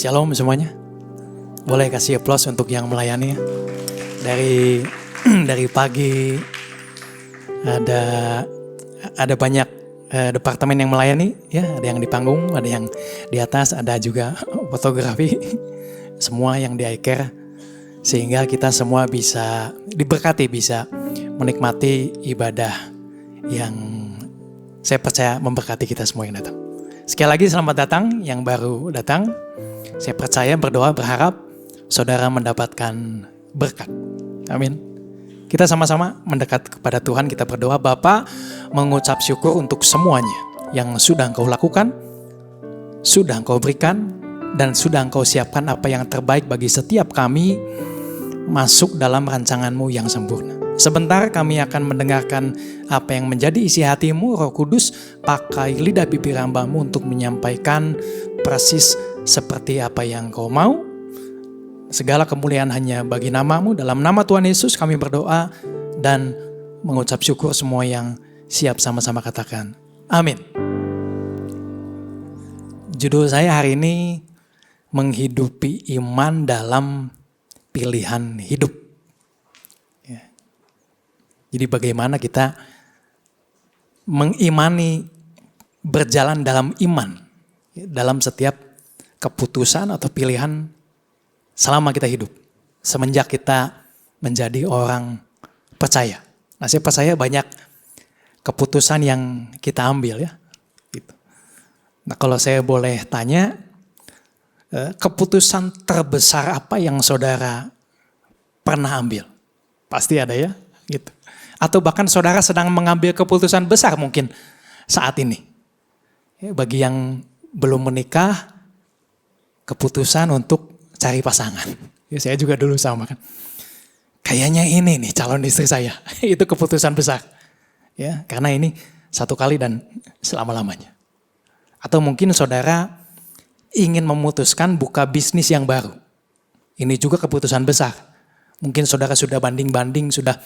Shalom semuanya. Boleh kasih aplaus untuk yang melayani ya. Dari pagi ada banyak departemen yang melayani ya, ada yang di panggung, ada yang di atas, ada juga fotografi. Semua yang di iCare sehingga kita semua bisa diberkati, bisa menikmati ibadah yang saya percaya memberkati kita semua yang datang. Sekali lagi selamat datang yang baru datang. Saya percaya, berdoa, berharap saudara mendapatkan berkat. Amin. Kita sama-sama mendekat kepada Tuhan, kita berdoa. Bapa, mengucap syukur untuk semuanya yang sudah Engkau lakukan, sudah Engkau berikan, dan sudah Engkau siapkan apa yang terbaik bagi setiap kami masuk dalam rancangan-Mu yang sempurna. Sebentar kami akan mendengarkan apa yang menjadi isi hati-Mu, Roh Kudus. Pakai lidah bibir hamba-Mu untuk menyampaikan persis seperti apa yang Kau mau. Segala kemuliaan hanya bagi nama-Mu. Dalam nama Tuhan Yesus kami berdoa dan mengucap syukur. Semua yang siap sama-sama katakan amin. Judul saya hari ini menghidupi iman dalam pilihan hidup. Jadi bagaimana kita mengimani, berjalan dalam iman dalam setiap keputusan atau pilihan selama kita hidup. Semenjak kita menjadi orang percaya. Nah, saya percaya banyak keputusan yang kita ambil ya. Gitu. Nah, kalau saya boleh tanya, keputusan terbesar apa yang saudara pernah ambil? Pasti ada ya, gitu. Atau bahkan saudara sedang mengambil keputusan besar mungkin saat ini. Ya, bagi yang belum menikah, keputusan untuk cari pasangan. Ya, saya juga dulu sama kan. Kayaknya ini nih calon istri saya. Itu keputusan besar. Ya, karena ini satu kali dan selama-lamanya. Atau mungkin saudara ingin memutuskan buka bisnis yang baru. Ini juga keputusan besar. Mungkin saudara sudah banding-banding, sudah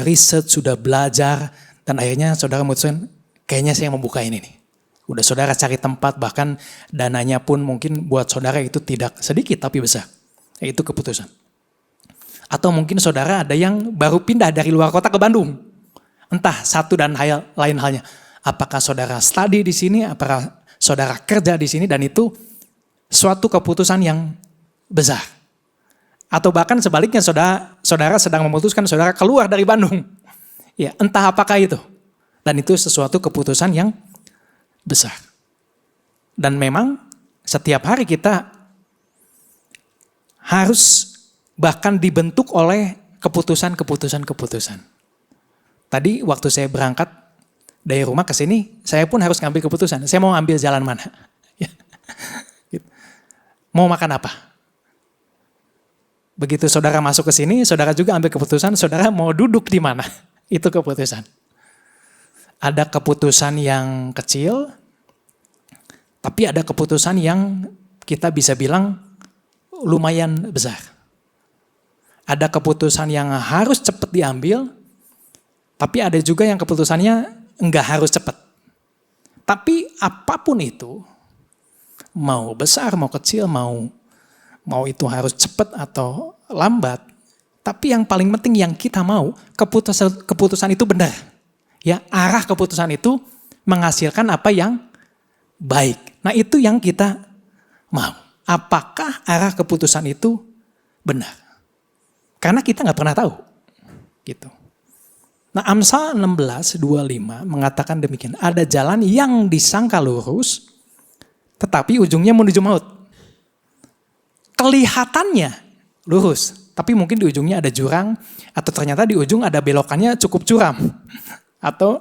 riset, sudah belajar, dan akhirnya saudara memutuskan, kayaknya saya mau buka ini nih. Udah saudara cari tempat, bahkan dananya pun mungkin buat saudara itu tidak sedikit tapi besar. Itu keputusan. Atau mungkin saudara ada yang baru pindah dari luar kota ke Bandung. Entah satu dan lain halnya. Apakah saudara study di sini, apakah saudara kerja di sini, dan itu suatu keputusan yang besar. Atau bahkan sebaliknya saudara sedang memutuskan saudara keluar dari Bandung. Ya, entah apakah itu. Dan itu sesuatu keputusan yang besar. Dan memang setiap hari kita harus bahkan dibentuk oleh keputusan. Tadi waktu saya berangkat dari rumah ke sini, saya pun harus ngambil keputusan. Saya mau ambil jalan mana? Mau makan apa? Begitu saudara masuk ke sini, saudara juga ambil keputusan, saudara mau duduk di mana? Itu keputusan. Ada keputusan yang kecil, tapi ada keputusan yang kita bisa bilang lumayan besar. Ada keputusan yang harus cepat diambil, tapi ada juga yang keputusannya enggak harus cepat. Tapi apapun itu, mau besar, mau kecil, mau itu harus cepat atau lambat, tapi yang paling penting yang kita mau, keputusan itu benar. Ya, arah keputusan itu menghasilkan apa yang baik. Nah, itu yang kita mau. Apakah arah keputusan itu benar? Karena kita nggak pernah tahu. Gitu. Nah, Amsal 16:25 mengatakan demikian. Ada jalan yang disangka lurus, tetapi ujungnya menuju maut. Kelihatannya lurus, tapi mungkin di ujungnya ada jurang, atau ternyata di ujung ada belokannya cukup curam, atau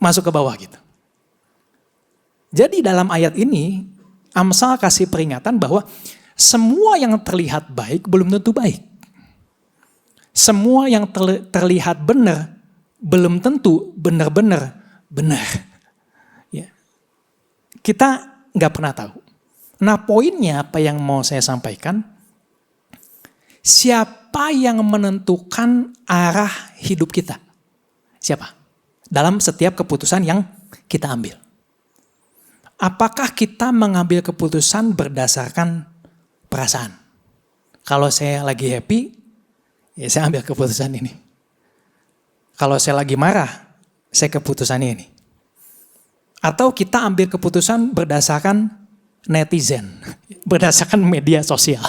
masuk ke bawah gitu. Jadi dalam ayat ini, Amsal kasih peringatan bahwa semua yang terlihat baik belum tentu baik. Semua yang terlihat benar belum tentu benar-benar benar. Ya. Kita nggak pernah tahu. Nah, poinnya apa yang mau saya sampaikan? Siapa yang menentukan arah hidup kita? Siapa? Dalam setiap keputusan yang kita ambil. Apakah kita mengambil keputusan berdasarkan perasaan? Kalau saya lagi happy, ya saya ambil keputusan ini. Kalau saya lagi marah, saya keputusannya ini. Atau kita ambil keputusan berdasarkan netizen, berdasarkan media sosial.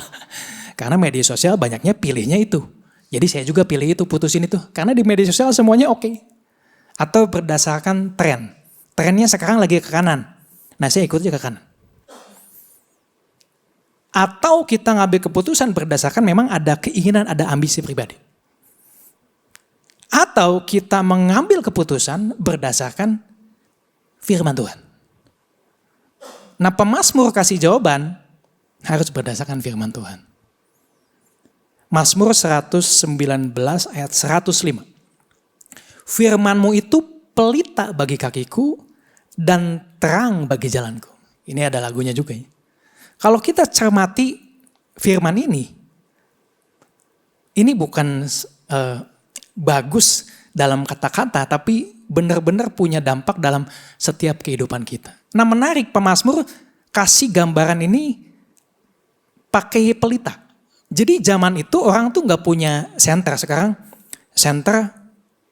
Karena media sosial banyaknya pilihnya itu. Jadi saya juga pilih itu, putusin itu. Karena di media sosial semuanya oke. Atau berdasarkan tren. Trennya sekarang lagi ke kanan. Nah saya ikutnya ke kanan. Atau kita ngambil keputusan berdasarkan memang ada keinginan, ada ambisi pribadi. Atau kita mengambil keputusan berdasarkan firman Tuhan. Nah pemazmur kasih jawaban harus berdasarkan firman Tuhan. Mazmur 119 ayat 105. Firman-Mu itu pelita bagi kakiku dan terang bagi jalanku. Ini ada lagunya juga ya. Kalau kita cermati firman ini bukan bagus dalam kata-kata, tapi benar-benar punya dampak dalam setiap kehidupan kita. Nah menarik, pemazmur kasih gambaran ini pakai pelita. Jadi zaman itu orang tuh gak punya senter. Sekarang senter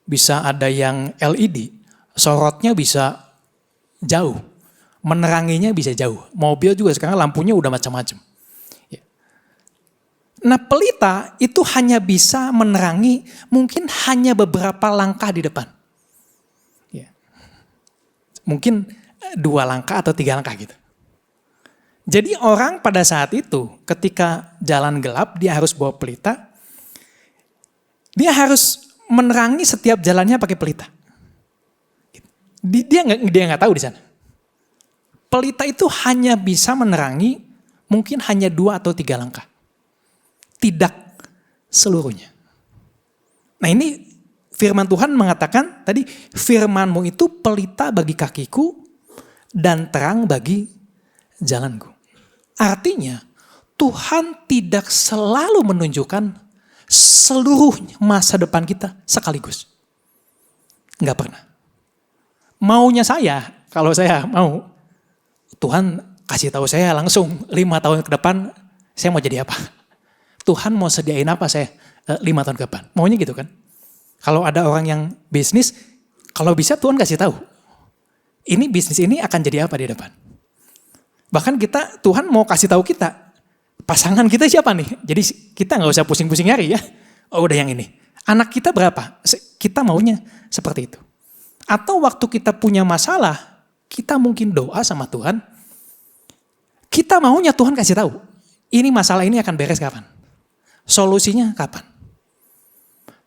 bisa ada yang LED, sorotnya bisa jauh, meneranginya bisa jauh. Mobil juga sekarang lampunya udah macam-macam. Nah pelita itu hanya bisa menerangi mungkin hanya beberapa langkah di depan. Mungkin 2 langkah atau 3 langkah gitu. Jadi orang pada saat itu ketika jalan gelap dia harus bawa pelita. Dia harus menerangi setiap jalannya pakai pelita. Dia nggak tahu di sana. Pelita itu hanya bisa menerangi mungkin hanya 2 atau 3 langkah. Tidak seluruhnya. Nah ini firman Tuhan mengatakan tadi, firman-Mu itu pelita bagi kakiku dan terang bagi jalanku. Artinya Tuhan tidak selalu menunjukkan seluruh masa depan kita sekaligus. Enggak pernah. Maunya saya, kalau saya mau, Tuhan kasih tahu saya langsung 5 tahun ke depan saya mau jadi apa. Tuhan mau sediain apa saya 5 tahun ke depan. Maunya gitu kan. Kalau ada orang yang bisnis, kalau bisa Tuhan kasih tahu. Ini bisnis ini akan jadi apa di depan. Bahkan Tuhan mau kasih tahu kita, pasangan kita siapa nih? Jadi kita gak usah pusing-pusing nyari ya. Oh udah yang ini. Anak kita berapa? Kita maunya seperti itu. Atau waktu kita punya masalah, kita mungkin doa sama Tuhan. Kita maunya Tuhan kasih tahu. Ini masalah ini akan beres kapan? Solusinya kapan?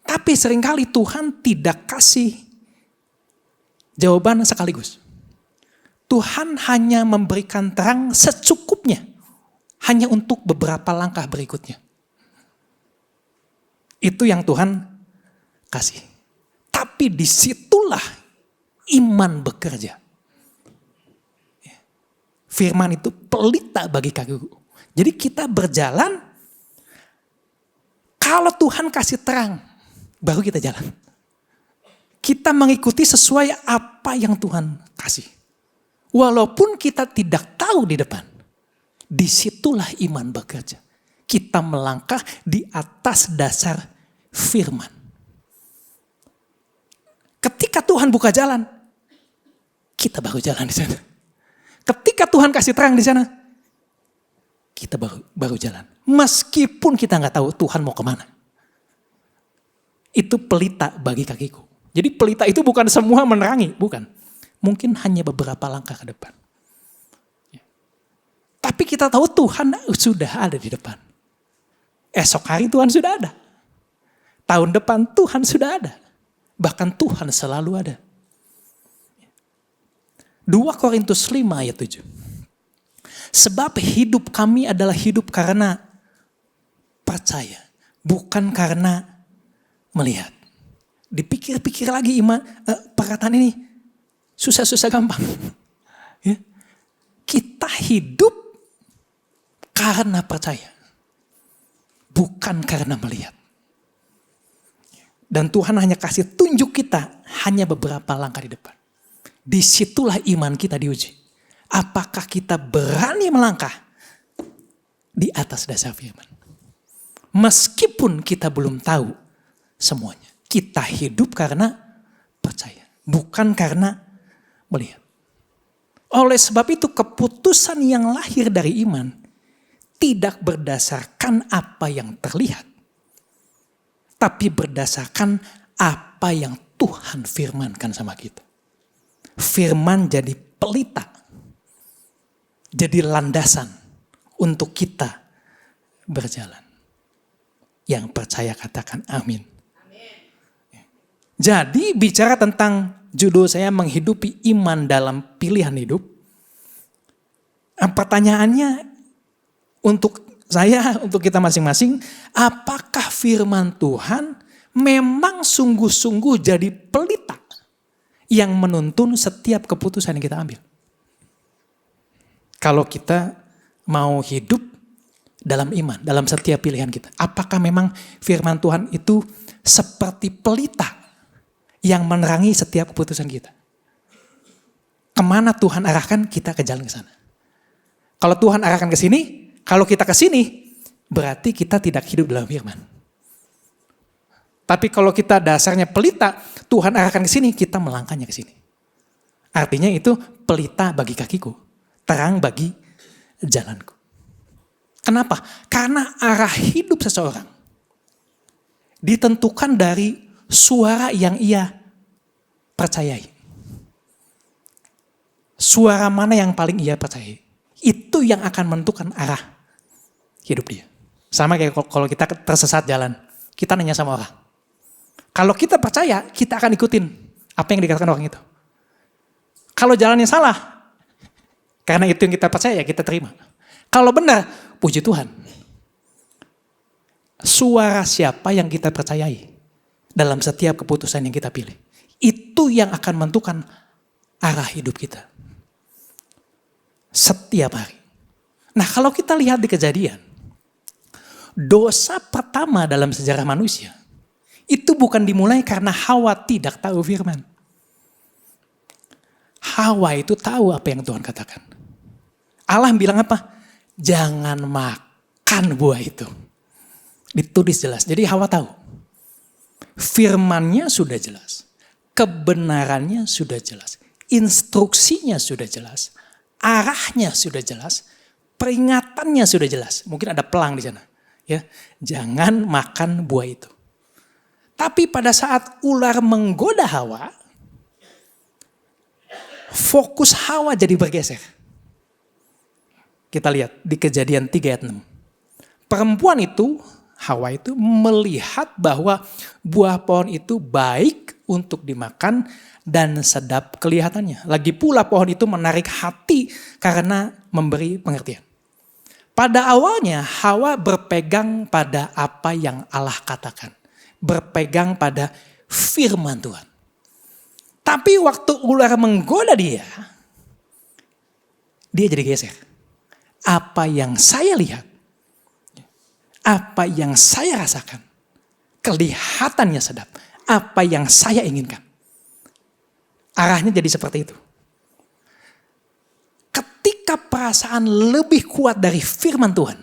Tapi seringkali Tuhan tidak kasih jawaban sekaligus. Tuhan hanya memberikan terang secukupnya. Hanya untuk beberapa langkah berikutnya. Itu yang Tuhan kasih. Tapi disitulah iman bekerja. Firman itu pelita bagi kakiku. Jadi kita berjalan, kalau Tuhan kasih terang, baru kita jalan. Kita mengikuti sesuai apa yang Tuhan kasih. Walaupun kita tidak tahu di depan, disitulah iman bekerja. Kita melangkah di atas dasar firman. Ketika Tuhan buka jalan, kita baru jalan di sana. Ketika Tuhan kasih terang di sana, kita baru jalan. Meskipun kita nggak tahu Tuhan mau kemana. Itu pelita bagi kakiku. Jadi pelita itu bukan semua menerangi, bukan. Mungkin hanya beberapa langkah ke depan. Tapi kita tahu Tuhan sudah ada di depan. Esok hari Tuhan sudah ada. Tahun depan Tuhan sudah ada. Bahkan Tuhan selalu ada. 2 Korintus 5 ayat 7. Sebab hidup kami adalah hidup karena percaya, bukan karena melihat. Dipikir-pikir lagi perkataan ini susah-susah gampang. Ya. Kita hidup karena percaya, bukan karena melihat. Dan Tuhan hanya kasih tunjuk kita hanya beberapa langkah di depan. Disitulah iman kita diuji. Apakah kita berani melangkah di atas dasar firman? Meskipun kita belum tahu semuanya. Kita hidup karena percaya. Bukan karena melihat. Oleh sebab itu keputusan yang lahir dari iman tidak berdasarkan apa yang terlihat. Tapi berdasarkan apa yang Tuhan firmankan sama kita. Firman jadi pelita. Jadi landasan untuk kita berjalan. Yang percaya katakan amin. Jadi bicara tentang judul saya menghidupi iman dalam pilihan hidup. Pertanyaannya untuk saya, untuk kita masing-masing. Apakah firman Tuhan memang sungguh-sungguh jadi pelita yang menuntun setiap keputusan yang kita ambil? Kalau kita mau hidup dalam iman, dalam setiap pilihan kita. Apakah memang firman Tuhan itu seperti pelita yang menerangi setiap keputusan kita? Kemana Tuhan arahkan, kita ke jalan ke sana. Kalau Tuhan arahkan ke sini, kalau kita ke sini, berarti kita tidak hidup dalam firman. Tapi kalau kita dasarnya pelita, Tuhan arahkan ke sini, kita melangkahnya ke sini. Artinya itu pelita bagi kakiku, terang bagi jalanku. Kenapa? Karena arah hidup seseorang ditentukan dari suara yang ia percayai. Suara mana yang paling ia percayai? Itu yang akan menentukan arah hidup dia. Sama kayak kalau kita tersesat jalan, kita nanya sama orang. Kalau kita percaya, kita akan ikutin apa yang dikatakan orang itu. Kalau jalannya salah, karena itu yang kita percaya, kita terima. Kalau benar, puji Tuhan. Suara siapa yang kita percayai dalam setiap keputusan yang kita pilih. Itu yang akan menentukan arah hidup kita. Setiap hari. Nah, kalau kita lihat di Kejadian, dosa pertama dalam sejarah manusia, itu bukan dimulai karena Hawa tidak tahu firman. Hawa itu tahu apa yang Tuhan katakan. Allah bilang apa? Jangan makan buah itu. Ditulis jelas. Jadi Hawa tahu. Firmannya sudah jelas. Kebenarannya sudah jelas. Instruksinya sudah jelas. Arahnya sudah jelas. Peringatannya sudah jelas. Mungkin ada pelang di sana. Ya, jangan makan buah itu. Tapi pada saat ular menggoda Hawa, fokus Hawa jadi bergeser. Kita lihat di Kejadian 3 ayat 6. Perempuan itu, Hawa itu melihat bahwa buah pohon itu baik untuk dimakan dan sedap kelihatannya. Lagi pula pohon itu menarik hati karena memberi pengertian. Pada awalnya Hawa berpegang pada apa yang Allah katakan. Berpegang pada firman Tuhan. Tapi waktu ular menggoda dia jadi geser. Apa yang saya lihat, apa yang saya rasakan, kelihatannya sedap, apa yang saya inginkan. Arahnya jadi seperti itu. Ketika perasaan lebih kuat dari firman Tuhan,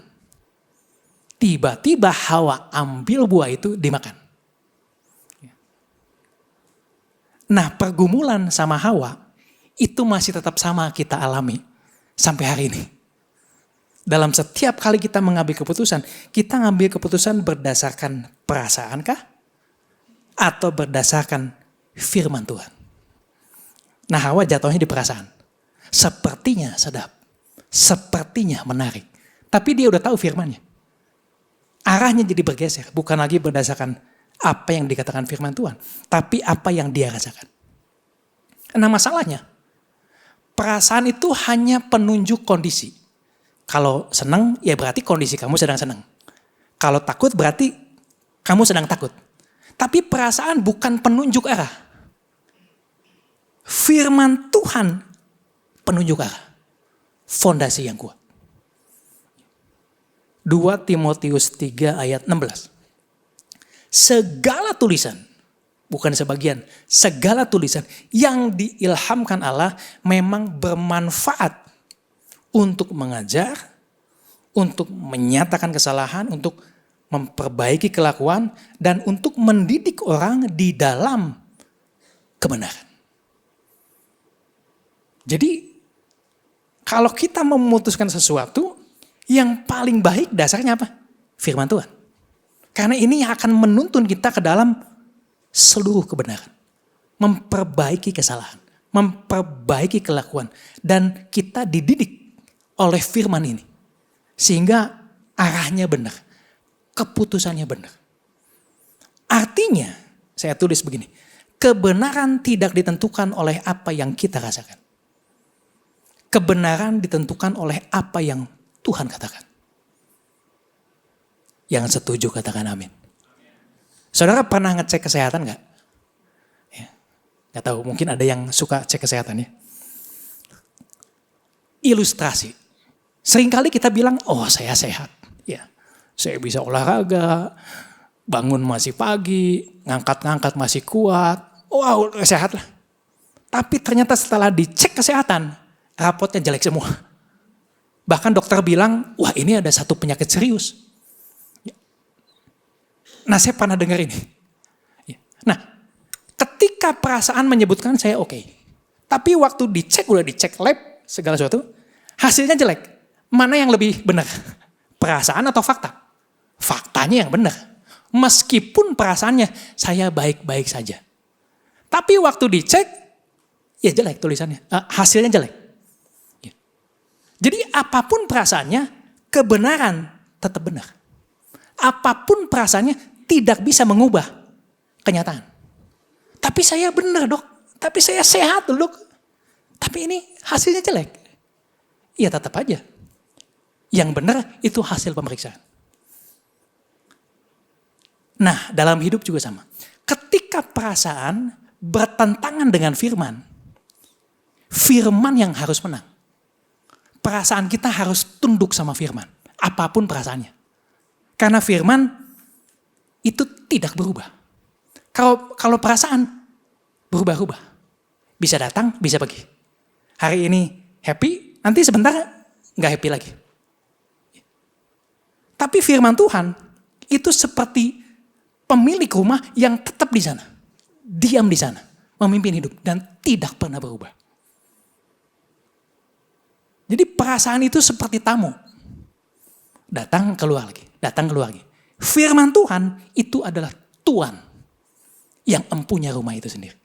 tiba-tiba Hawa ambil buah itu dimakan. Nah, pergumulan sama Hawa itu masih tetap sama kita alami sampai hari ini. Dalam setiap kali kita mengambil keputusan, kita ngambil keputusan berdasarkan perasaankah? Atau berdasarkan firman Tuhan? Nah, Hawa jatuhnya di perasaan. Sepertinya sedap. Sepertinya menarik. Tapi dia udah tahu firmannya. Arahnya jadi bergeser. Bukan lagi berdasarkan apa yang dikatakan firman Tuhan. Tapi apa yang dia rasakan. Nah, masalahnya, perasaan itu hanya penunjuk kondisi. Kalau senang, ya berarti kondisi kamu sedang senang. Kalau takut berarti kamu sedang takut. Tapi perasaan bukan penunjuk arah. Firman Tuhan penunjuk arah. Fondasi yang kuat. 2 Timotius 3 ayat 16. Segala tulisan, bukan sebagian, segala tulisan yang diilhamkan Allah memang bermanfaat untuk mengajar, untuk menyatakan kesalahan, untuk memperbaiki kelakuan, dan untuk mendidik orang di dalam kebenaran. Jadi, kalau kita memutuskan sesuatu, yang paling baik dasarnya apa? Firman Tuhan. Karena ini yang akan menuntun kita ke dalam seluruh kebenaran. Memperbaiki kesalahan, memperbaiki kelakuan. Dan kita dididik oleh firman ini. Sehingga arahnya benar, keputusannya benar. Artinya, saya tulis begini, kebenaran tidak ditentukan oleh apa yang kita rasakan. Kebenaran ditentukan oleh apa yang Tuhan katakan. Yang setuju katakan amin. Saudara pernah ngecek kesehatan gak? Ya, gak tahu, mungkin ada yang suka cek kesehatan ya. Ilustrasi. Seringkali kita bilang, oh saya sehat. Ya, saya bisa olahraga, bangun masih pagi, ngangkat-ngangkat masih kuat. Wow, sehat lah. Tapi ternyata setelah dicek kesehatan, rapotnya jelek semua. Bahkan dokter bilang, wah ini ada satu penyakit serius. Nah saya pernah dengar ini. Nah ketika perasaan menyebutkan saya oke. Tapi waktu dicek, udah dicek lab segala sesuatu, hasilnya jelek. Mana yang lebih benar? Perasaan atau fakta? Faktanya yang benar. Meskipun perasaannya saya baik-baik saja. Tapi waktu dicek, ya jelek tulisannya. Hasilnya jelek. Jadi apapun perasaannya, kebenaran tetap benar. Apapun perasaannya tidak bisa mengubah kenyataan. Tapi saya benar dok, tapi saya sehat dok. Tapi ini hasilnya jelek. Ya tetap aja. Yang benar itu hasil pemeriksaan. Nah dalam hidup juga sama. Ketika perasaan bertentangan dengan firman, firman yang harus menang. Perasaan kita harus tunduk sama firman. Apapun perasaannya. Karena firman itu tidak berubah. Kalau perasaan berubah-ubah. Bisa datang, bisa pergi. Hari ini happy, nanti sebentar gak happy lagi. Tapi firman Tuhan itu seperti pemilik rumah yang tetap di sana. Diam di sana. Memimpin hidup dan tidak pernah berubah. Jadi perasaan itu seperti tamu. Datang keluar lagi, datang keluar lagi. Firman Tuhan itu adalah Tuhan yang empunya rumah itu sendiri.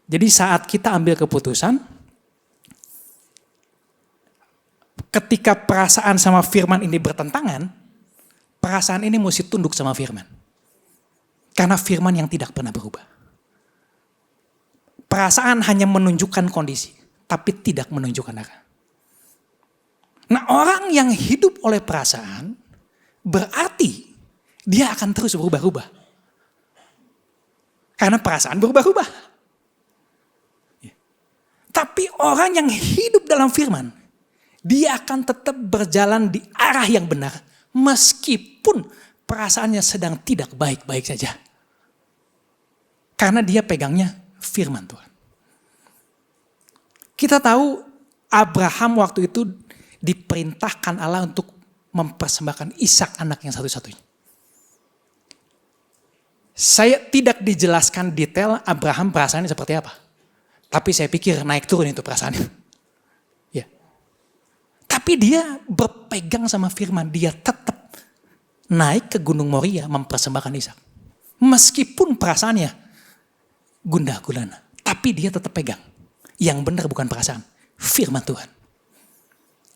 Jadi saat kita ambil keputusan, ketika perasaan sama firman ini bertentangan, perasaan ini mesti tunduk sama firman. Karena firman yang tidak pernah berubah. Perasaan hanya menunjukkan kondisi, tapi tidak menunjukkan arah. Nah orang yang hidup oleh perasaan berarti dia akan terus berubah-ubah. Karena perasaan berubah-ubah. Tapi orang yang hidup dalam firman, dia akan tetap berjalan di arah yang benar. Meskipun perasaannya sedang tidak baik-baik saja. Karena dia pegangnya firman Tuhan. Kita tahu Abraham waktu itu diperintahkan Allah untuk mempersembahkan Ishak anak yang satu-satunya. Saya tidak dijelaskan detail Abraham perasaannya seperti apa. Tapi saya pikir naik turun itu perasaannya. Ya. Tapi dia berpegang sama firman. Dia tetap naik ke Gunung Moria mempersembahkan Ishak. Meskipun perasaannya gundah gulana. Tapi dia tetap pegang. Yang benar bukan perasaan. Firman Tuhan.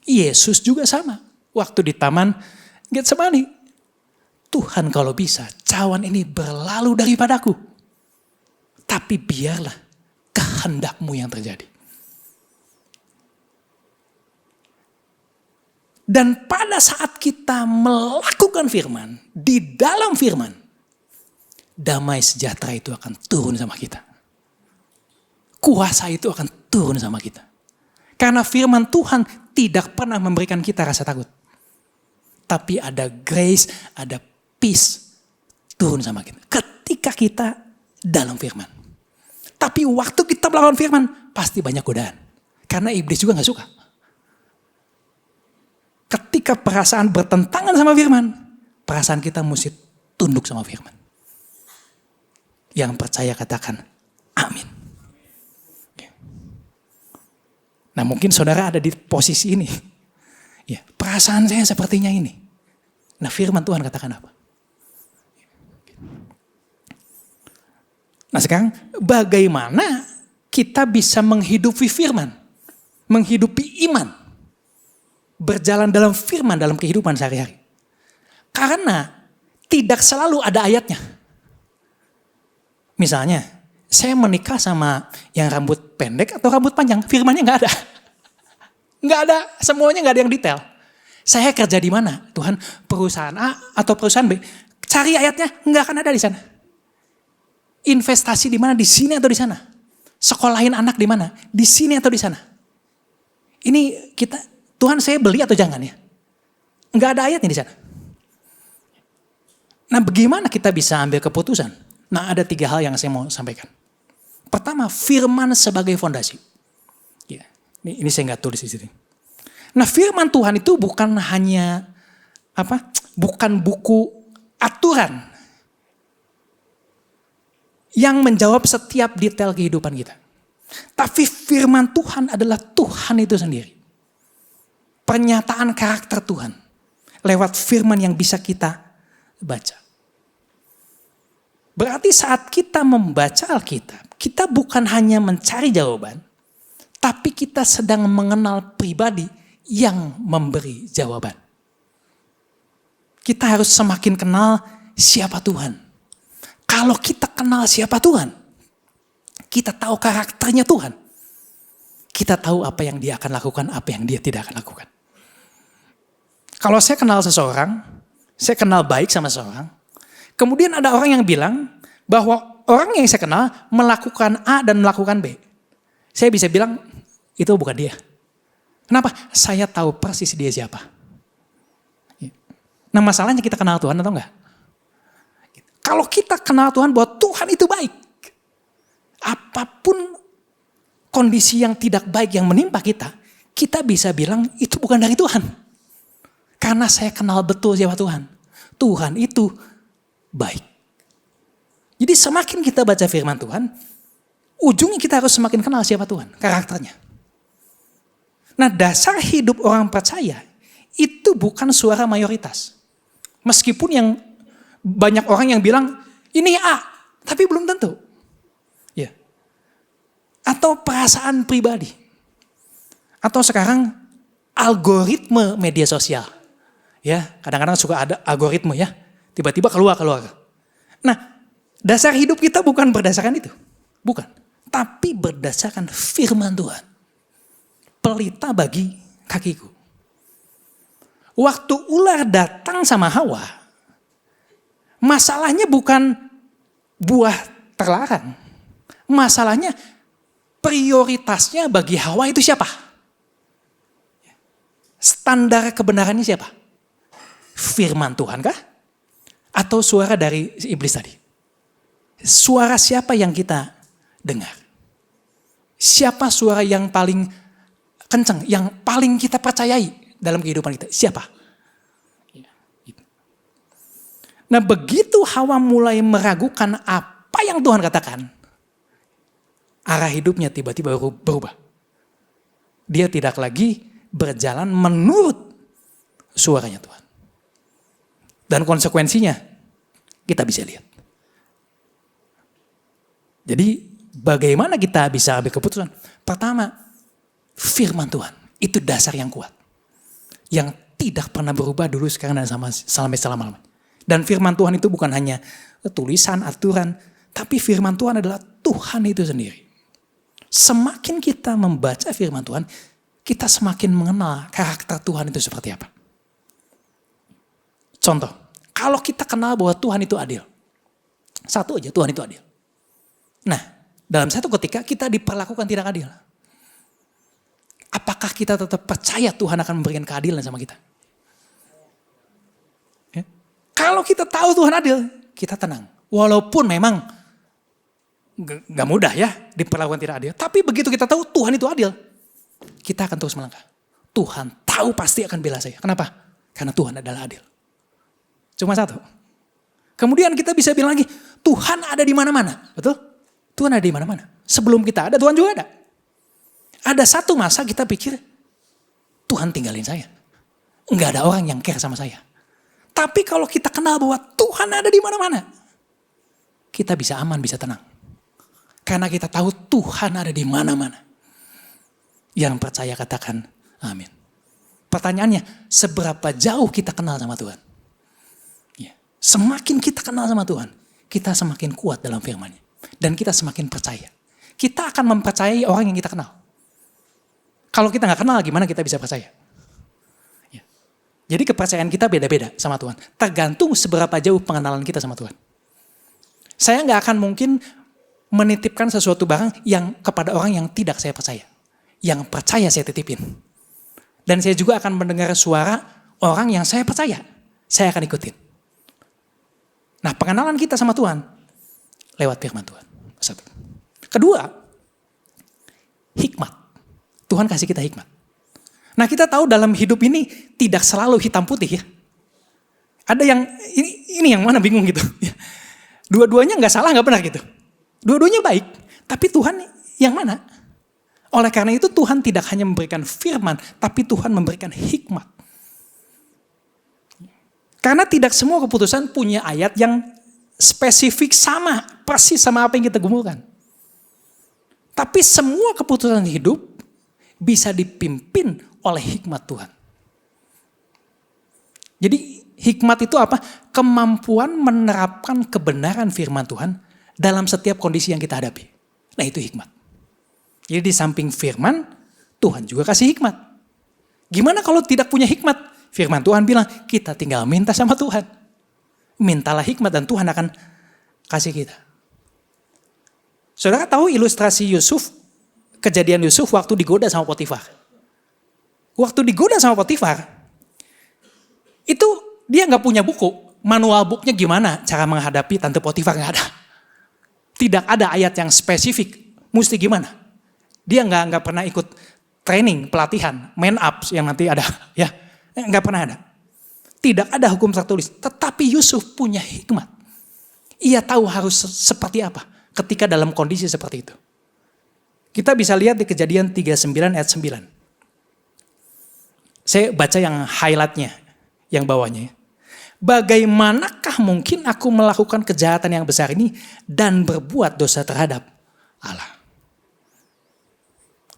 Yesus juga sama. Waktu di taman Getsemani. Tuhan kalau bisa cawan ini berlalu daripadaku. Tapi biarlah kehendakmu yang terjadi. Dan pada saat kita melakukan firman, di dalam firman, damai sejahtera itu akan turun sama kita. Kuasa itu akan turun sama kita. Karena firman Tuhan tidak pernah memberikan kita rasa takut. Tapi ada grace, ada peace turun sama kita. Ketika kita dalam firman. Tapi waktu kita melawan firman, pasti banyak godaan. Karena iblis juga gak suka. Ketika perasaan bertentangan sama firman, perasaan kita mesti tunduk sama firman. Yang percaya katakan, amin. Nah mungkin saudara ada di posisi ini. Ya, perasaan saya sepertinya ini. Nah firman Tuhan katakan apa? Nah sekarang bagaimana kita bisa menghidupi firman? Menghidupi iman. Berjalan dalam firman dalam kehidupan sehari-hari. Karena tidak selalu ada ayatnya. Misalnya, saya menikah sama yang rambut pendek atau rambut panjang, firmannya nggak ada. Nggak ada, semuanya nggak ada yang detail. Saya kerja di mana? Tuhan, perusahaan A atau perusahaan B. Cari ayatnya, nggak akan ada di sana. Investasi di mana? Di sini atau di sana? Sekolahin anak di mana? Di sini atau di sana? Ini kita, Tuhan saya beli atau jangan ya? Nggak ada ayatnya di sana. Nah bagaimana kita bisa ambil keputusan? Nah ada 3 hal yang saya mau sampaikan. Pertama, firman sebagai fondasi. Ya, ini saya nggak tulis di sini. Nah firman Tuhan itu bukan hanya bukan buku aturan yang menjawab setiap detail kehidupan kita. Tapi firman Tuhan adalah Tuhan itu sendiri. Pernyataan karakter Tuhan lewat firman yang bisa kita baca. Berarti saat kita membaca Alkitab, kita bukan hanya mencari jawaban, tapi kita sedang mengenal pribadi yang memberi jawaban. Kita harus semakin kenal siapa Tuhan. Kalau kita kenal siapa Tuhan, kita tahu karakternya Tuhan. Kita tahu apa yang dia akan lakukan, apa yang dia tidak akan lakukan. Kalau saya kenal seseorang, saya kenal baik sama seseorang, kemudian ada orang yang bilang bahwa orang yang saya kenal melakukan A dan melakukan B. Saya bisa bilang itu bukan dia. Kenapa? Saya tahu persis dia siapa. Nah masalahnya kita kenal Tuhan atau enggak? Kalau kita kenal Tuhan bahwa Tuhan itu baik. Apapun kondisi yang tidak baik yang menimpa kita, kita bisa bilang itu bukan dari Tuhan. Karena saya kenal betul siapa Tuhan. Tuhan itu baik. Jadi semakin kita baca firman Tuhan, ujungnya kita harus semakin kenal siapa Tuhan, karakternya. Nah dasar hidup orang percaya itu bukan suara mayoritas. Meskipun yang banyak orang yang bilang ini A, tapi belum tentu. Ya. Atau perasaan pribadi. Atau sekarang algoritma media sosial. Ya, kadang-kadang suka ada algoritma ya. Tiba-tiba keluar. Nah, dasar hidup kita bukan berdasarkan itu. Bukan. Tapi berdasarkan firman Tuhan. Pelita bagi kakiku. Waktu ular datang sama Hawa, masalahnya bukan buah terlarang. Masalahnya prioritasnya bagi Hawa itu siapa? Standar kebenarannya siapa? Firman Tuhan kah? Atau suara dari iblis tadi? Suara siapa yang kita dengar? Siapa suara yang paling kencang, yang paling kita percayai dalam kehidupan kita? Siapa? Nah begitu Hawa mulai meragukan apa yang Tuhan katakan, arah hidupnya tiba-tiba berubah. Dia tidak lagi berjalan menurut suaranya Tuhan. Dan konsekuensinya kita bisa lihat. Jadi bagaimana kita bisa ambil keputusan? Pertama, firman Tuhan itu dasar yang kuat. Yang tidak pernah berubah dulu, sekarang dan sampai selama-lamanya. Dan firman Tuhan itu bukan hanya tulisan, aturan. Tapi firman Tuhan adalah Tuhan itu sendiri. Semakin kita membaca firman Tuhan, kita semakin mengenal karakter Tuhan itu seperti apa. Contoh, kalau kita kenal bahwa Tuhan itu adil. Satu aja, Tuhan itu adil. Nah, dalam satu ketika kita diperlakukan tidak adil. Apakah kita tetap percaya Tuhan akan memberikan keadilan sama kita? Ya. Kalau kita tahu Tuhan adil, kita tenang. Walaupun memang gak mudah ya diperlakukan tidak adil. Tapi begitu kita tahu Tuhan itu adil, kita akan terus melangkah. Tuhan tahu pasti akan bela saya. Kenapa? Karena Tuhan adalah adil. Cuma satu. Kemudian kita bisa bilang lagi, Tuhan ada di mana-mana. Betul? Tuhan ada di mana-mana. Sebelum kita ada, Tuhan juga ada. Ada satu masa kita pikir, Tuhan tinggalin saya. Enggak ada orang yang care sama saya. Tapi kalau kita kenal bahwa Tuhan ada di mana-mana, kita bisa aman, bisa tenang. Karena kita tahu Tuhan ada di mana-mana. Yang percaya katakan amin. Pertanyaannya, seberapa jauh kita kenal sama Tuhan? Ya. Semakin kita kenal sama Tuhan, kita semakin kuat dalam firman-Nya. Dan kita semakin percaya. Kita akan mempercayai orang yang kita kenal. Kalau kita gak kenal, gimana kita bisa percaya? Ya. Jadi kepercayaan kita beda-beda sama Tuhan. Tergantung seberapa jauh pengenalan kita sama Tuhan. Saya gak akan mungkin menitipkan sesuatu barang yang kepada orang yang tidak saya percaya. Yang percaya saya titipin. Dan saya juga akan mendengar suara orang yang saya percaya. Saya akan ikutin. Nah, pengenalan kita sama Tuhan lewat firman Tuhan. Satu. Kedua, hikmat. Tuhan kasih kita hikmat. Nah, kita tahu dalam hidup ini tidak selalu hitam putih ya. Ada yang, ini yang mana bingung gitu. Dua-duanya gak salah, gak benar gitu. Dua-duanya baik, tapi Tuhan yang mana? Oleh karena itu Tuhan tidak hanya memberikan firman, tapi Tuhan memberikan hikmat. Karena tidak semua keputusan punya ayat yang spesifik sama, persis sama apa yang kita gumulkan. Tapi semua keputusan hidup bisa dipimpin oleh hikmat Tuhan. Jadi hikmat itu apa? Kemampuan menerapkan kebenaran firman Tuhan dalam setiap kondisi yang kita hadapi. Nah, itu hikmat. Jadi di samping firman, Tuhan juga kasih hikmat. Gimana kalau tidak punya hikmat? Firman Tuhan bilang, kita tinggal minta sama Tuhan. Mintalah hikmat dan Tuhan akan kasih kita. Saudara tahu ilustrasi Yusuf? Kejadian Yusuf waktu digoda sama Potifar. Waktu digoda sama Potifar, itu dia gak punya buku. Manual booknya gimana cara menghadapi tante Potifar, gak ada. Tidak ada ayat yang spesifik, mesti gimana. Dia gak pernah ikut training, pelatihan, man ups yang nanti ada. Ya, gak pernah ada. Tidak ada hukum tertulis, tetapi Yusuf punya hikmat. Ia tahu harus seperti apa ketika dalam kondisi seperti itu. Kita bisa lihat di Kejadian 39 ayat 9. Saya baca yang highlightnya, yang bawahnya. Bagaimanakah mungkin aku melakukan kejahatan yang besar ini dan berbuat dosa terhadap Allah?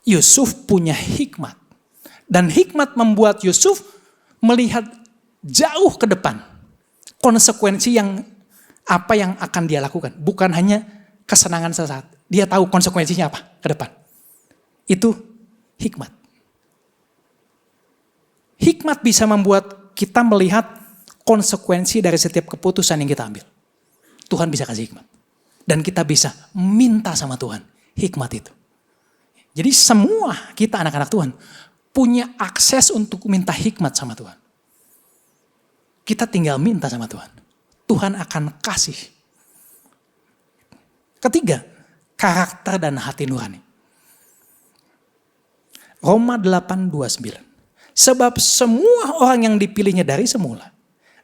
Yusuf punya hikmat. Dan hikmat membuat Yusuf melihat jauh ke depan. Konsekuensi yang apa yang akan dia lakukan. Bukan hanya kesenangan sesaat. Dia tahu konsekuensinya apa ke depan. Itu hikmat. Hikmat bisa membuat kita melihat konsekuensi dari setiap keputusan yang kita ambil. Tuhan bisa kasih hikmat. Dan kita bisa minta sama Tuhan hikmat itu. Jadi semua kita anak-anak Tuhan punya akses untuk minta hikmat sama Tuhan. Kita tinggal minta sama Tuhan. Tuhan akan kasih. Ketiga, karakter dan hati nurani. Roma 8:29. Sebab semua orang yang dipilihnya dari semula,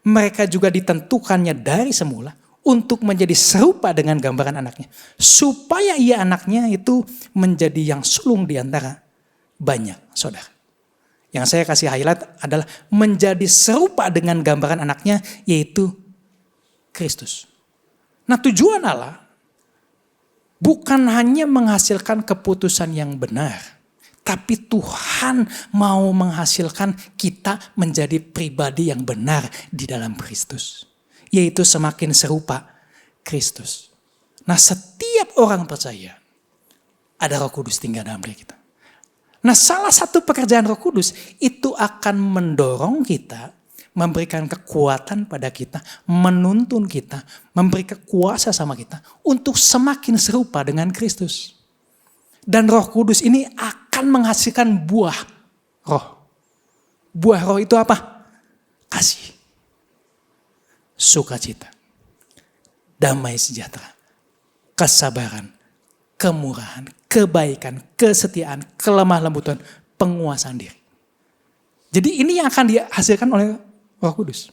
mereka juga ditentukannya dari semula untuk menjadi serupa dengan gambaran anaknya. Supaya ia anaknya itu menjadi yang sulung di antara banyak saudara. Yang saya kasih highlight adalah menjadi serupa dengan gambaran anaknya, yaitu Kristus. Nah, tujuan Allah bukan hanya menghasilkan keputusan yang benar, tapi Tuhan mau menghasilkan kita menjadi pribadi yang benar di dalam Kristus. Yaitu semakin serupa Kristus. Nah, setiap orang percaya ada Roh Kudus tinggal dalam diri kita. Nah, salah satu pekerjaan Roh Kudus itu akan mendorong kita memberikan kekuatan pada kita, menuntun kita, memberi kuasa sama kita untuk semakin serupa dengan Kristus. Dan Roh Kudus ini akan menghasilkan buah roh. Buah roh itu apa? Kasih, sukacita, damai sejahtera, kesabaran, kemurahan, kebaikan, kesetiaan, kelemah lembutan, penguasaan diri. Jadi ini yang akan dihasilkan oleh Roh Kudus.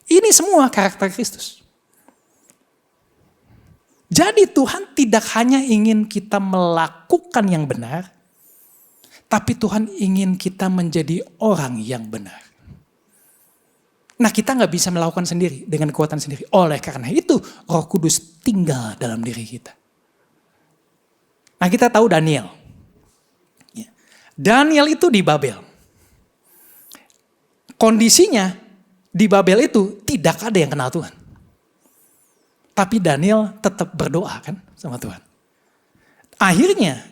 Ini semua karakter Kristus. Jadi Tuhan tidak hanya ingin kita melakukan yang benar, tapi Tuhan ingin kita menjadi orang yang benar. Nah, kita nggak bisa melakukan sendiri dengan kekuatan sendiri. Oleh karena itu Roh Kudus tinggal dalam diri kita. Nah, kita tahu Daniel. Daniel itu di Babel. Kondisinya di Babel itu tidak ada yang kenal Tuhan. Tapi Daniel tetap berdoa kan sama Tuhan. Akhirnya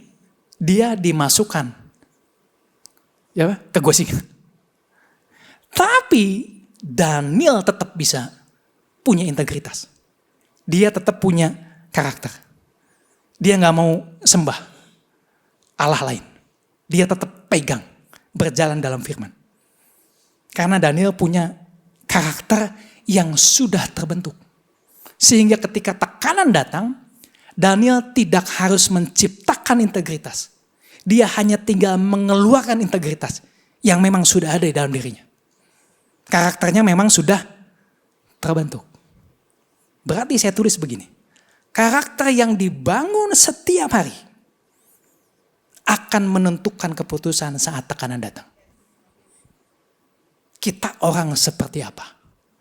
dia dimasukkan ke gua singa. Tapi Daniel tetap bisa punya integritas. Dia tetap punya karakter. Dia gak mau sembah Allah lain. Dia tetap pegang, berjalan dalam firman. Karena Daniel punya karakter yang sudah terbentuk. Sehingga ketika tekanan datang, Daniel tidak harus menciptakan integritas. Dia hanya tinggal mengeluarkan integritas yang memang sudah ada di dalam dirinya. Karakternya memang sudah terbentuk. Berarti saya tulis begini. Karakter yang dibangun setiap hari akan menentukan keputusan saat tekanan datang. Kita orang seperti apa?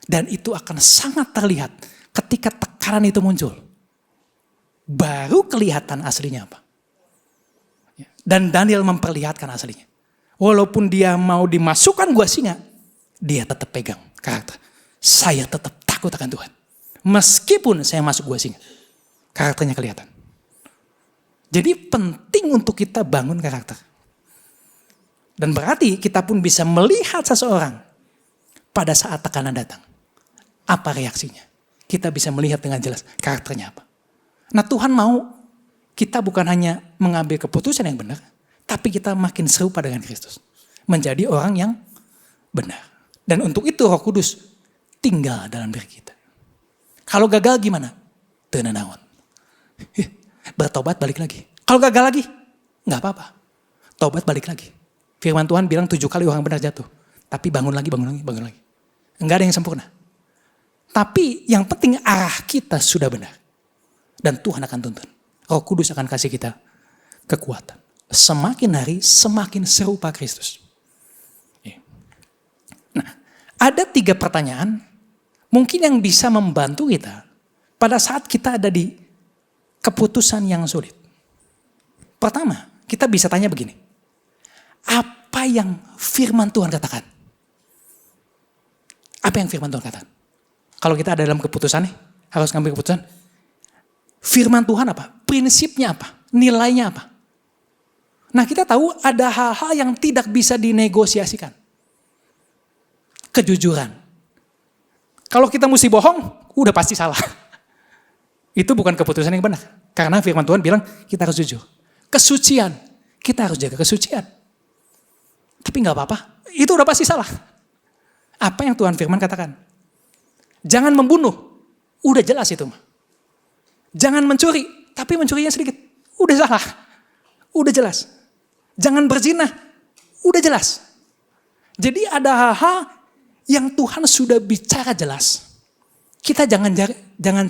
Dan itu akan sangat terlihat ketika tekanan itu muncul. Baru kelihatan aslinya apa. Dan Daniel memperlihatkan aslinya. Walaupun dia mau dimasukkan gua singa, dia tetap pegang karakter. Saya tetap takut akan Tuhan. Meskipun saya masuk gua singa. Karakternya kelihatan. Jadi penting untuk kita bangun karakter. Dan berarti kita pun bisa melihat seseorang pada saat tekanan datang. Apa reaksinya? Kita bisa melihat dengan jelas karakternya apa. Nah, Tuhan mau kita bukan hanya mengambil keputusan yang benar, tapi kita makin serupa dengan Kristus. Menjadi orang yang benar. Dan untuk itu Roh Kudus tinggal dalam diri kita. Kalau gagal gimana? Teu naon. Bertobat balik lagi. Kalau gagal lagi, gak apa-apa. Tobat balik lagi. Firman Tuhan bilang 7 kali orang benar jatuh. Tapi bangun lagi. Enggak ada yang sempurna. Tapi yang penting arah kita sudah benar. Dan Tuhan akan tuntun. Roh Kudus akan kasih kita kekuatan. Semakin hari semakin serupa Kristus. Nah, ada 3 pertanyaan mungkin yang bisa membantu kita pada saat kita ada di keputusan yang sulit. Pertama, kita bisa tanya begini. Apa yang firman Tuhan katakan? Apa yang firman Tuhan katakan? Kalau kita ada dalam keputusan nih, harus ngambil keputusan. Firman Tuhan apa? Prinsipnya apa? Nilainya apa? Nah, kita tahu ada hal-hal yang tidak bisa dinegosiasikan. Kejujuran. Kalau kita mesti bohong, udah pasti salah. Itu bukan keputusan yang benar. Karena firman Tuhan bilang kita harus jujur. Kesucian. Kita harus jaga kesucian. Tapi gak apa-apa. Itu udah pasti salah. Apa yang Tuhan firman katakan? Jangan membunuh. Udah jelas itu mah. Jangan mencuri. Tapi mencurinya sedikit. Udah salah. Udah jelas. Jangan berzina. Udah jelas. Jadi ada hal-hal yang Tuhan sudah bicara jelas. Kita jangan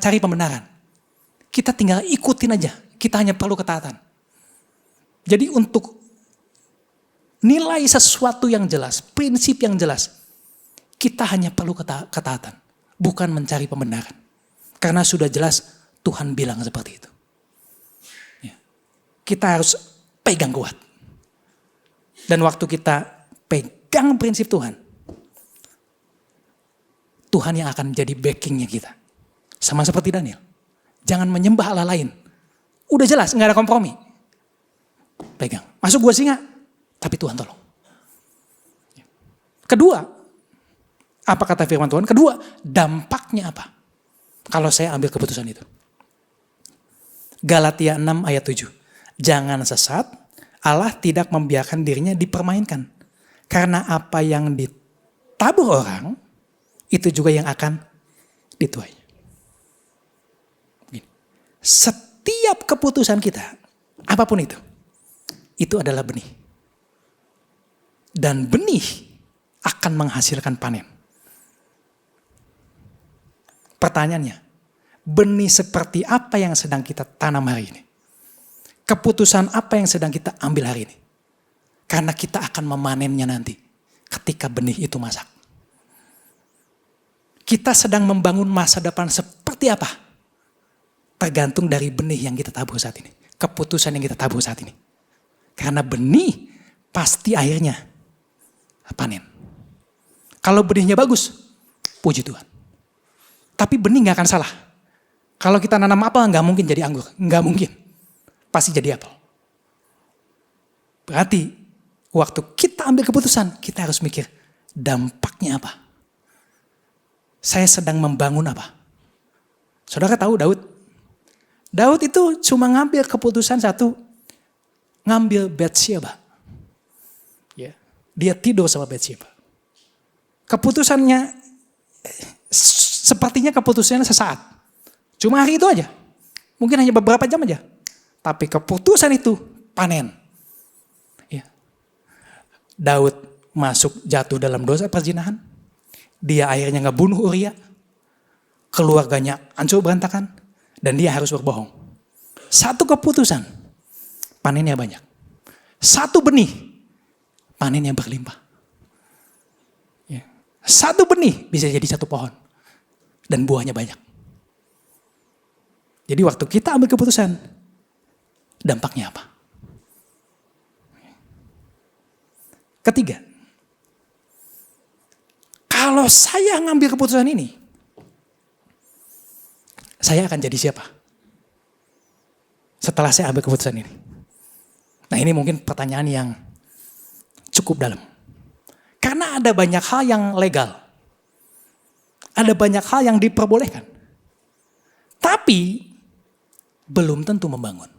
cari pembenaran. Kita tinggal ikutin aja. Kita hanya perlu ketaatan. Jadi untuk nilai sesuatu yang jelas, prinsip yang jelas, kita hanya perlu ketaatan. Bukan mencari pembenaran. Karena sudah jelas Tuhan bilang seperti itu. Ya. Kita harus pegang kuat. Dan waktu kita pegang prinsip Tuhan, Tuhan yang akan jadi backingnya kita. Sama seperti Daniel. Jangan menyembah Allah lain. Udah jelas, gak ada kompromi. Pegang. Masuk gua singa, tapi Tuhan tolong. Kedua, Apa kata firman Tuhan? Kedua, dampaknya apa? Kalau saya ambil keputusan itu. Galatia 6 ayat 7. Jangan sesat, Allah tidak membiarkan dirinya dipermainkan. Karena apa yang ditabur orang, itu juga yang akan dituai. Setiap keputusan kita, apapun itu adalah benih. Dan benih akan menghasilkan panen. Pertanyaannya, benih seperti apa yang sedang kita tanam hari ini? Keputusan apa yang sedang kita ambil hari ini? Karena kita akan memanennya nanti ketika benih itu masak. Kita sedang membangun masa depan seperti apa? Tergantung dari benih yang kita tabur saat ini. Keputusan yang kita tabur saat ini. Karena benih pasti akhirnya panen. Kalau benihnya bagus, puji Tuhan. Tapi benih gak akan salah. Kalau kita nanam apel gak mungkin jadi anggur. Gak mungkin. Pasti jadi apel. Berarti waktu kita ambil keputusan, kita harus mikir dampaknya apa. Saya sedang membangun apa. Saudara tahu Daud? Daud itu cuma ngambil keputusan satu. Ngambil Batsyeba. Ya. Dia tidur sama Batsyeba. Keputusannya sepertinya keputusannya sesaat. Cuma hari itu aja. Mungkin hanya beberapa jam aja. Tapi keputusan itu panen. Ya. Daud masuk jatuh dalam dosa perzinahan. Dia akhirnya ngebunuh Uria. Keluarganya hancur berantakan. Dan dia harus berbohong. Satu keputusan. Panennya banyak. Satu benih. Panennya berlimpah. Ya. Satu benih bisa jadi satu pohon. Dan buahnya banyak. Jadi waktu kita ambil keputusan, dampaknya apa? Ketiga, kalau saya ngambil keputusan ini, saya akan jadi siapa? Setelah saya ambil keputusan ini. Nah ini mungkin pertanyaan yang cukup dalam. Karena ada banyak hal yang legal. Ada banyak hal yang diperbolehkan. Tapi belum tentu membangun.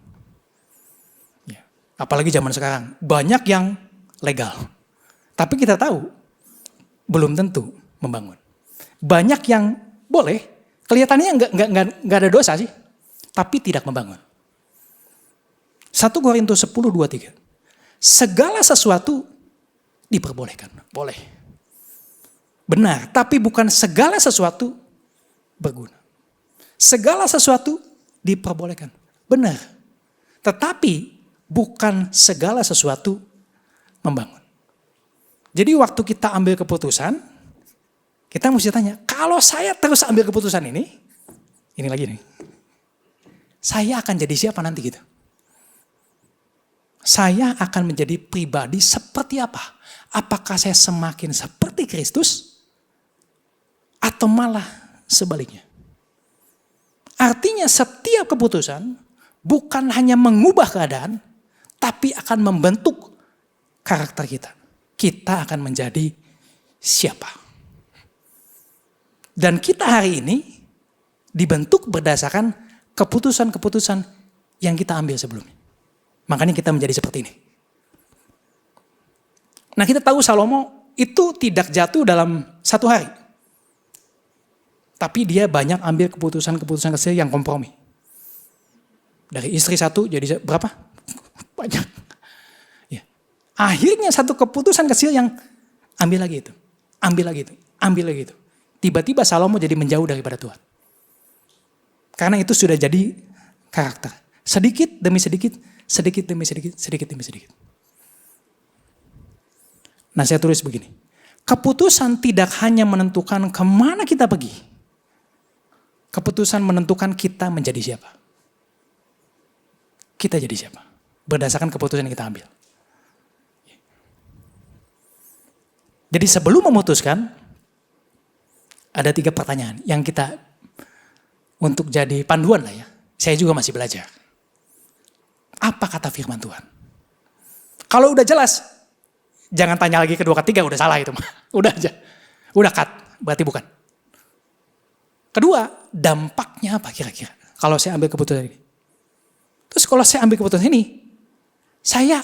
Ya. Apalagi zaman sekarang. Banyak yang legal. Tapi kita tahu belum tentu membangun. Banyak yang boleh. Kelihatannya nggak ada dosa sih. Tapi tidak membangun. 1 Korintus 10:23. Segala sesuatu diperbolehkan. Boleh. Benar, tapi bukan segala sesuatu berguna. Segala sesuatu diperbolehkan. Benar. Tetapi bukan segala sesuatu membangun. Jadi waktu kita ambil keputusan, kita mesti tanya, kalau saya terus ambil keputusan ini lagi nih. Saya akan jadi siapa nanti gitu? Saya akan menjadi pribadi seperti apa? Apakah saya semakin seperti Kristus? Atau malah sebaliknya. Artinya setiap keputusan bukan hanya mengubah keadaan, tapi akan membentuk karakter kita. Kita akan menjadi siapa. Dan kita hari ini dibentuk berdasarkan keputusan-keputusan yang kita ambil sebelumnya. Makanya kita menjadi seperti ini. Nah kita tahu Salomo itu tidak jatuh dalam satu hari. Tapi dia banyak ambil keputusan-keputusan kecil yang kompromi. Dari istri satu jadi berapa? Banyak. Ya. Akhirnya satu keputusan kecil yang ambil lagi itu. Ambil lagi itu. Ambil lagi itu. Tiba-tiba Salomo jadi menjauh daripada Tuhan. Karena itu sudah jadi karakter. Sedikit demi sedikit, sedikit demi sedikit, sedikit demi sedikit. Nah saya tulis begini. Keputusan tidak hanya menentukan kemana kita pergi. Keputusan menentukan kita menjadi siapa. Kita jadi siapa. Berdasarkan keputusan yang kita ambil. Jadi sebelum memutuskan, ada 3 pertanyaan yang kita untuk jadi panduan lah ya. Saya juga masih belajar. Apa kata firman Tuhan? Kalau udah jelas, jangan tanya lagi kedua ketiga, udah salah itu. Udah aja. Udah cut. berarti bukan. Kedua, dampaknya apa kira-kira? Kalau saya ambil keputusan ini. Terus kalau saya ambil keputusan ini,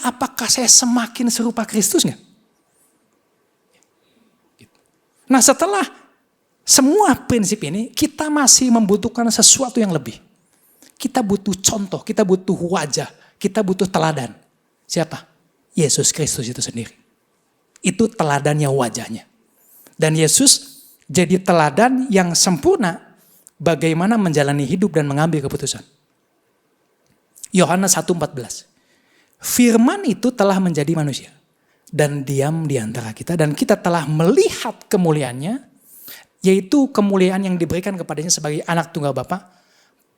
apakah saya semakin serupa Kristus nggak? Nah setelah semua prinsip ini, kita masih membutuhkan sesuatu yang lebih. Kita butuh contoh, kita butuh wajah, kita butuh teladan. Siapa? Yesus Kristus itu sendiri. Itu teladannya, wajahnya. Dan Yesus jadi teladan yang sempurna bagaimana menjalani hidup dan mengambil keputusan. Yohanes 1:14. Firman itu telah menjadi manusia dan diam di antara kita, dan kita telah melihat kemuliaannya, yaitu kemuliaan yang diberikan kepadanya sebagai anak tunggal Bapa,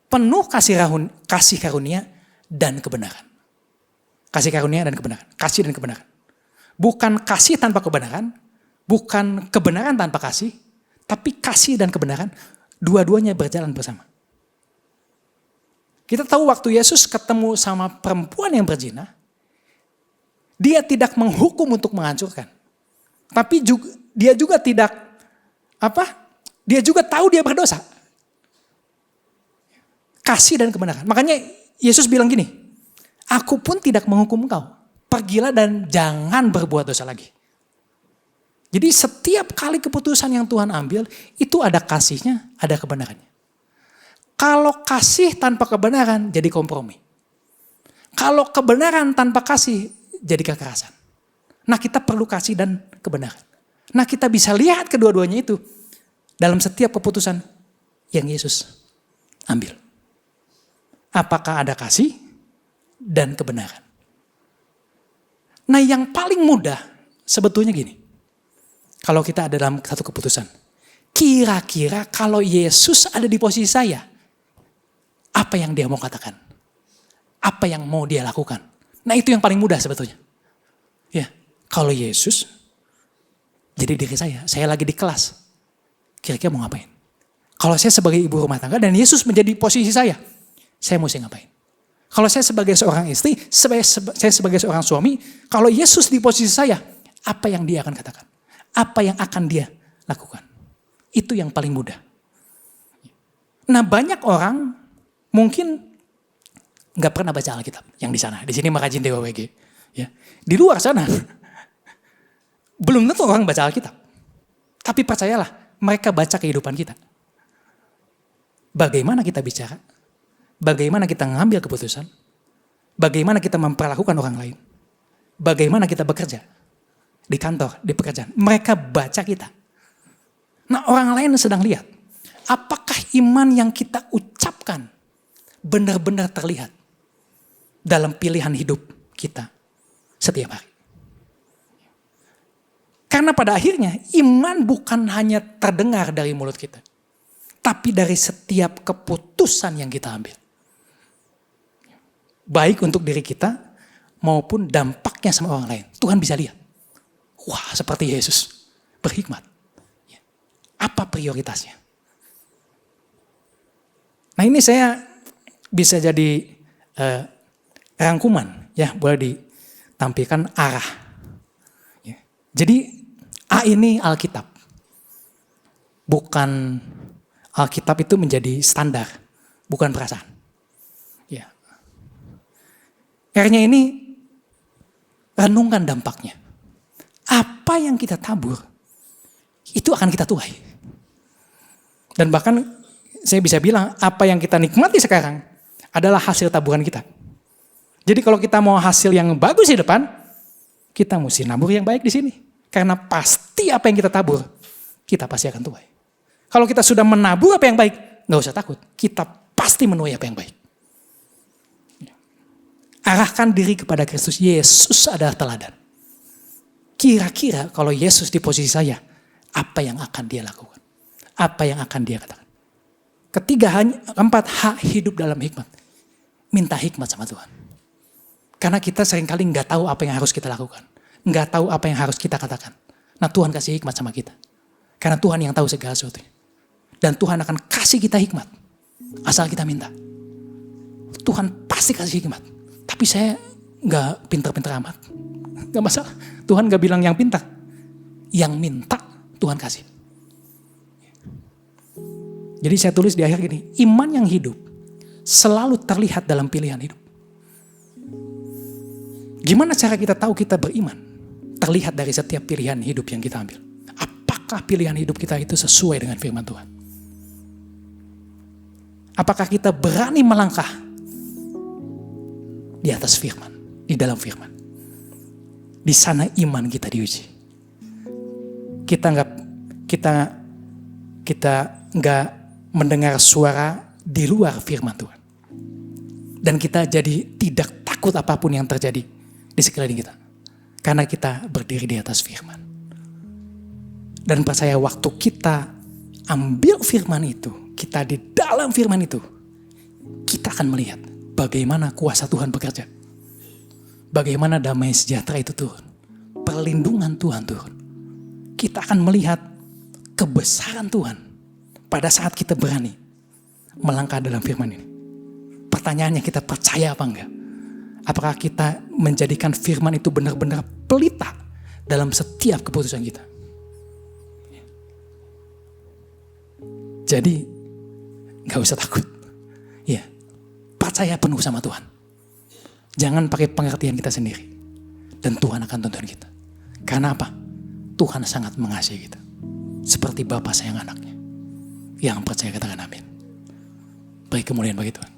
penuh kasih karunia dan kebenaran. Kasih karunia dan kebenaran, kasih dan kebenaran. Bukan kasih tanpa kebenaran, bukan kebenaran tanpa kasih, tapi kasih dan kebenaran dua-duanya berjalan bersama. Kita tahu waktu Yesus ketemu sama perempuan yang berzina, dia tidak menghukum untuk menghancurkan. Tapi dia juga tidak dia juga tahu dia berdosa. Kasih dan kebenaran. Makanya Yesus bilang gini, aku pun tidak menghukum engkau. Pergilah dan jangan berbuat dosa lagi. Jadi setiap kali keputusan yang Tuhan ambil, itu ada kasihnya, ada kebenarannya. Kalau kasih tanpa kebenaran, jadi kompromi. Kalau kebenaran tanpa kasih, jadi kekerasan. Nah kita perlu kasih dan kebenaran. Nah kita bisa lihat kedua-duanya itu dalam setiap keputusan yang Yesus ambil. Apakah ada kasih dan kebenaran? Nah yang paling mudah sebetulnya gini. Kalau kita ada dalam satu keputusan. Kira-kira kalau Yesus ada di posisi saya, apa yang dia mau katakan? Apa yang mau dia lakukan? Nah itu yang paling mudah sebetulnya. Ya, kalau Yesus jadi diri saya lagi di kelas. Kira-kira mau ngapain? Kalau saya sebagai ibu rumah tangga dan Yesus menjadi posisi saya mesti ngapain? Kalau saya sebagai seorang istri, saya sebagai seorang suami, kalau Yesus di posisi saya, apa yang dia akan katakan? Apa yang akan dia lakukan? Itu yang paling mudah. Nah banyak orang mungkin nggak pernah baca Alkitab yang di sana. Di sini Merajin Dewa WG. Ya. Di luar sana belum tentu orang baca Alkitab. Tapi percayalah, mereka baca kehidupan kita. Bagaimana kita bicara? Bagaimana kita mengambil keputusan? Bagaimana kita memperlakukan orang lain? Bagaimana kita bekerja? Di kantor, di pekerjaan. Mereka baca kita. Nah orang lain sedang lihat. Apakah iman yang kita ucapkan benar-benar terlihat dalam pilihan hidup kita setiap hari. Karena pada akhirnya iman bukan hanya terdengar dari mulut kita. Tapi dari setiap keputusan yang kita ambil. Baik untuk diri kita maupun dampaknya sama orang lain. Tuhan bisa lihat. Wah seperti Yesus berhikmat. Apa prioritasnya? Nah ini saya bisa jadi rangkuman. Ya boleh ditampilkan arah. Ya. Jadi A ini Alkitab. Bukan Alkitab itu menjadi standar. Bukan perasaan. Ya. R-nya ini renungkan dampaknya. Apa yang kita tabur, itu akan kita tuai. Dan bahkan saya bisa bilang apa yang kita nikmati sekarang adalah hasil taburan kita. Jadi kalau kita mau hasil yang bagus di depan, kita mesti nabur yang baik di sini. Karena pasti apa yang kita tabur, kita pasti akan tuai. Kalau kita sudah menabur apa yang baik, gak usah takut. Kita pasti menuai apa yang baik. Arahkan diri kepada Kristus. Yesus adalah teladan. Kira-kira kalau Yesus di posisi saya, apa yang akan dia lakukan? Apa yang akan dia katakan? Keempat, hak hidup dalam hikmat. Minta hikmat sama Tuhan. Karena kita seringkali gak tahu apa yang harus kita lakukan. Gak tahu apa yang harus kita katakan. Nah Tuhan kasih hikmat sama kita. Karena Tuhan yang tahu segala sesuatu. Dan Tuhan akan kasih kita hikmat. Asal kita minta. Tuhan pasti kasih hikmat. Tapi saya gak pintar-pintar amat. Gak masalah. Tuhan gak bilang yang pintar. Yang minta Tuhan kasih. Jadi saya tulis di akhir gini, iman yang hidup selalu terlihat dalam pilihan hidup. Gimana cara kita tahu kita beriman? Terlihat dari setiap pilihan hidup yang kita ambil. Apakah pilihan hidup kita itu sesuai dengan firman Tuhan? Apakah kita berani melangkah di atas firman, di dalam firman? Di sana iman kita diuji. Kita nggak mendengar suara di luar firman Tuhan. Dan kita jadi tidak takut apapun yang terjadi di sekeliling kita. Karena kita berdiri di atas firman. Dan percaya waktu kita ambil firman itu, kita di dalam firman itu, kita akan melihat bagaimana kuasa Tuhan bekerja. Bagaimana damai sejahtera itu turun. Perlindungan Tuhan turun. Kita akan melihat kebesaran Tuhan pada saat kita berani melangkah dalam firman ini. Pertanyaannya, kita percaya apa enggak? Apakah kita menjadikan firman itu benar-benar pelita dalam setiap keputusan kita? Jadi gak usah takut. Ya, percaya penuh sama Tuhan. Jangan pakai pengertian kita sendiri. Dan Tuhan akan tuntun kita. Karena apa? Tuhan sangat mengasihi kita. Seperti Bapa sayang anaknya. Yang percaya katakan amin. Bagi kemuliaan bagi Tuhan.